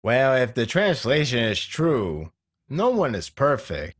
Well, if the translation is true, no one is perfect.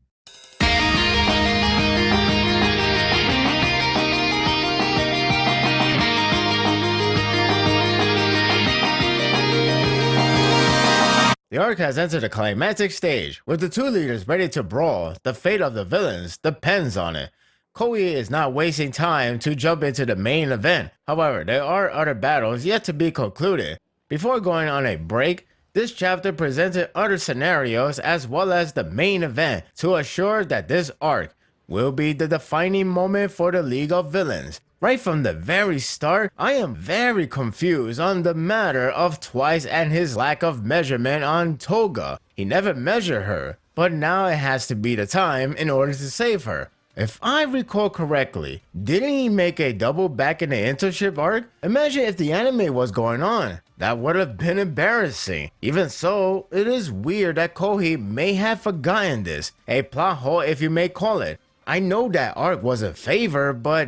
The arc has entered the climatic stage, with the two leaders ready to brawl. The fate of the villains depends on it. Koei is not wasting time to jump into the main event. However, there are other battles yet to be concluded. Before going on a break, this chapter presented other scenarios as well as the main event to assure that this arc will be the defining moment for the League of Villains. Right from the very start, I am very confused on the matter of Twice and his lack of measurement on Toga. He never measured her, but now it has to be the time in order to save her. If I recall correctly, didn't he make a double back in the internship arc? Imagine if the anime was going on. That would have been embarrassing. Even so, it is weird that Kohi may have forgotten this. A plot hole if you may call it. I know that arc was a favor, but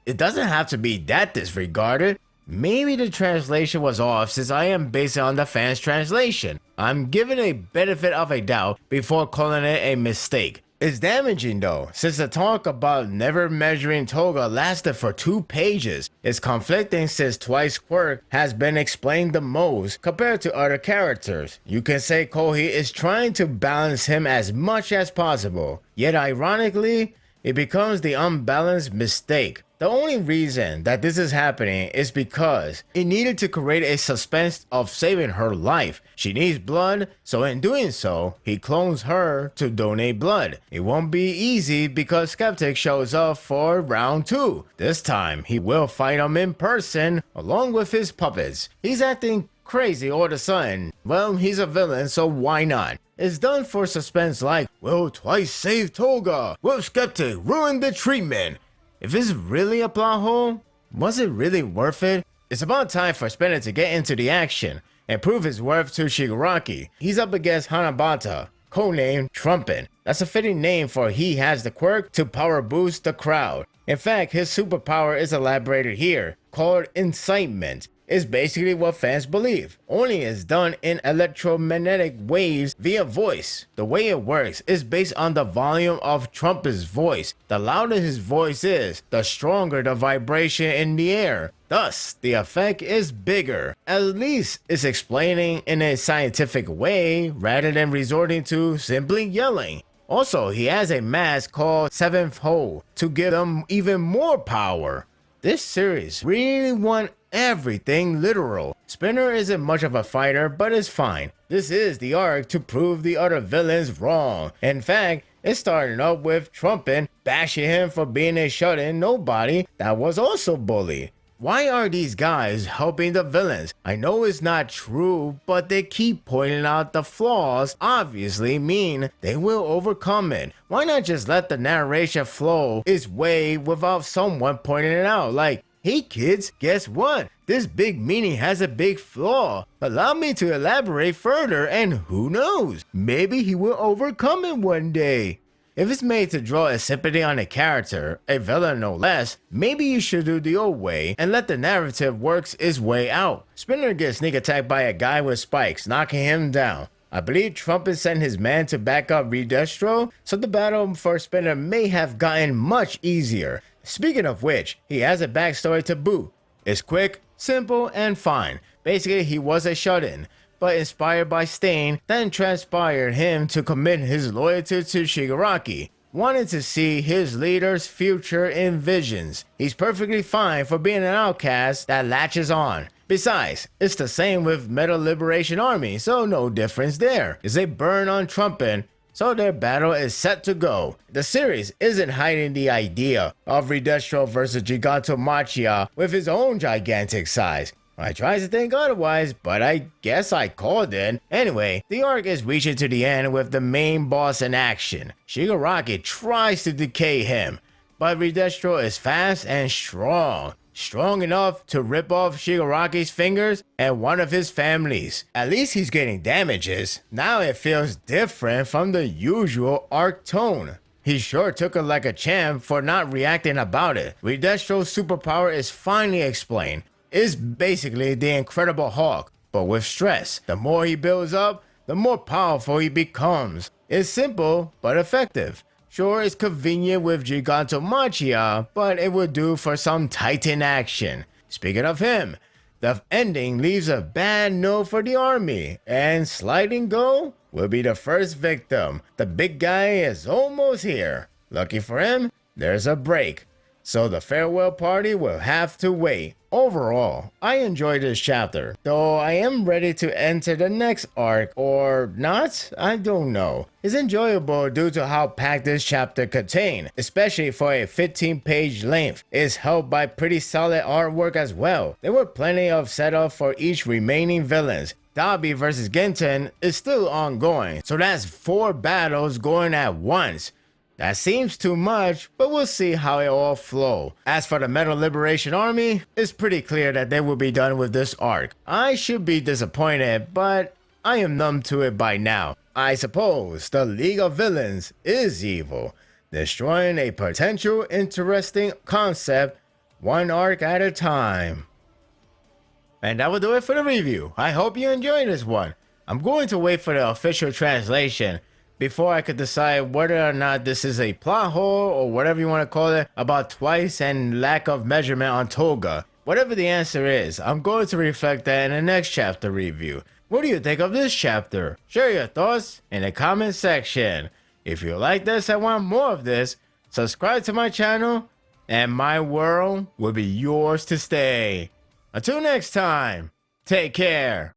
it doesn't have to be that disregarded. Maybe the translation was off since I am basing on the fans' translation. I'm giving a benefit of a doubt before calling it a mistake. It's damaging though, since the talk about never measuring Toga lasted for 2 pages. It's conflicting since Twice's quirk has been explained the most compared to other characters. You can say Kohi is trying to balance him as much as possible, yet ironically, it becomes the unbalanced mistake. The only reason that this is happening is because it needed to create a suspense of saving her life. She needs blood, so in doing so, he clones her to donate blood. It won't be easy because Skeptic shows up for round 2. This time, he will fight him in person along with his puppets. He's acting crazy all of a sudden. Well, he's a villain, so why not? It's done for suspense like, will Twice save Toga? Will Skeptic ruin the treatment? If it's really a plot hole, was it really worth it? It's about time for Spinner to get into the action and prove his worth to Shigaraki. He's up against Hanabata, codenamed Trumpet. That's a fitting name for he has the quirk to power boost the crowd. In fact, his superpower is elaborated here, called Incitement. Is basically what fans believe, only is done in electromagnetic waves via voice. The way it works is based on the volume of Trumpet's voice. The louder his voice is, the stronger the vibration in the air. Thus, the effect is bigger. At least it's explaining in a scientific way rather than resorting to simply yelling. Also, he has a mask called Seventh Hole to give them even more power. This series really want everything literal. Spinner isn't much of a fighter, but is fine. This is the arc to prove the other villains wrong. In fact, it started up with Trumpet bashing him for being a shut-in nobody that was also bullied. Why are these guys helping the villains? I know it's not true, but they keep pointing out the flaws obviously mean they will overcome it. Why not just let the narration flow its way without someone pointing it out? Like, hey kids, guess what? This big meaning has a big flaw. Allow me to elaborate further and who knows? Maybe he will overcome it one day. If it's made to draw a sympathy on a character, a villain no less, maybe you should do the old way and let the narrative works its way out. Spinner gets sneak attacked by a guy with spikes, knocking him down. I believe Trumpet sent his man to back up Redestro, so the battle for Spinner may have gotten much easier. Speaking of which, he has a backstory to boot. It's quick, simple, and fine. Basically, he was a shut-in, but inspired by Stain, then transpired him to commit his loyalty to Shigaraki, wanting to see his leader's future in visions. He's perfectly fine for being an outcast that latches on. Besides, it's the same with Metal Liberation Army, so no difference there. It's a burn on Trumpet, so their battle is set to go. The series isn't hiding the idea of Redestro versus Gigantomachia with his own gigantic size. I tried to think otherwise, but I guess I called it. Anyway, the arc is reaching to the end with the main boss in action. Shigaraki tries to decay him, but Redestro is fast and strong. Strong enough to rip off Shigaraki's fingers and one of his families. At least he's getting damages. Now it feels different from the usual arc tone. He sure took it like a champ for not reacting about it. Redestro's superpower is finally explained. It's basically the Incredible Hulk, but with stress. The more he builds up, the more powerful he becomes. It's simple, but effective. Sure, it's convenient with Gigantomachia, but it would do for some Titan action. Speaking of him, the ending leaves a bad note for the army, and Sliding Go will be the first victim. The big guy is almost here. Lucky for him, there's a break, so the farewell party will have to wait. Overall, I enjoyed this chapter, though I am ready to enter the next arc, or not, I don't know. It's enjoyable due to how packed this chapter contained, especially for a 15-page length. It's helped by pretty solid artwork as well. There were plenty of setup for each remaining villains. Dabi vs Genten is still ongoing, so that's 4 battles going at once. That seems too much, but we'll see how it all flow. As for the Metal Liberation Army, it's pretty clear that they will be done with this arc. I should be disappointed, but I am numb to it by now. I suppose the League of Villains is evil, destroying a potential interesting concept one arc at a time. And that will do it for the review. I hope you enjoyed this one. I'm going to wait for the official translation before I could decide whether or not this is a plot hole or whatever you want to call it about Twice and lack of measurement on Toga. Whatever the answer is, I'm going to reflect that in the next chapter review. What do you think of this chapter? Share your thoughts in the comment section. If you like this and want more of this, subscribe to my channel and my world will be yours to stay. Until next time, take care.